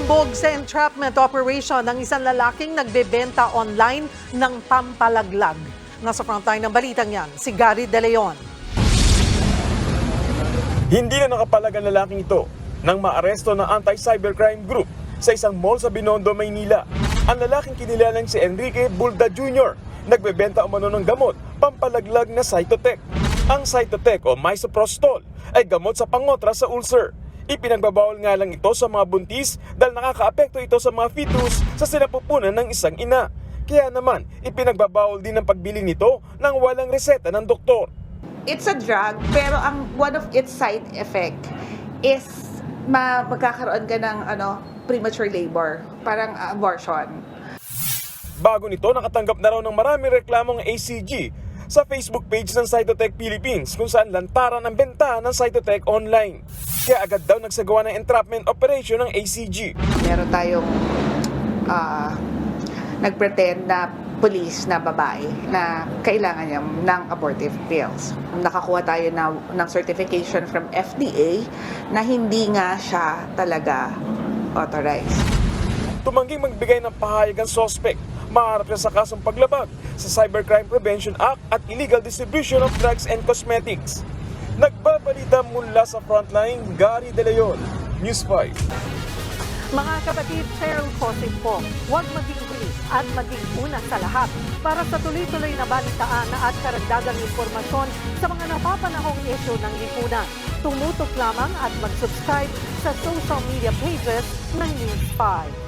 Nalulubog sa entrapment operation ng isang lalaking nagbebenta online ng pampalaglag. Nasa frontline ng balitang yan, si Gary De Leon. Hindi na nakapalag ang lalaking ito nang maaresto ng anti-cybercrime group sa isang mall sa Binondo, Maynila. Ang lalaking kinilalang si Enrique Bulda Jr. nagbebenta umano ng gamot, pampalaglag na Cytotec. Ang Cytotec o Misoprostol ay gamot sa pangotra sa ulcer. Ipinagbabawal nga lang ito sa mga buntis dahil nakakaapekto ito sa mga fetus sa sinapupunan ng isang ina. Kaya naman, ipinagbabawal din ang pagbili nito nang walang reseta ng doktor. It's a drug, pero one of its side effect is magkakaroon ka ng premature labor, parang abortion. Bago nito, nakatanggap na raw ng maraming reklamong ACG sa Facebook page ng Cytotec Philippines kung saan lantaran ang bentahan ng Cytotec online. Kaya agad daw nagsagawa ng entrapment operation ng ACG. Meron tayong nagpretend na police na babae na kailangan niya ng abortive pills. Nakakuha tayo ng certification from FDA na hindi nga siya talaga authorized. Tumangging magbigay ng pahayag ang suspect. Maharap siya sa kasong paglabag sa Cybercrime Prevention Act at illegal distribution of drugs and cosmetics. Nagbabalita mula sa frontline, Gary De Leon, News 5. Mga kapatid, Cheryl Cosip po, huwag maging bilis at maging una sa lahat para sa tuloy-tuloy na balitaan at karagdagang informasyon sa mga napapanahong issue ng lipunan. Tumutok lamang at mag-subscribe sa social media pages ng News 5.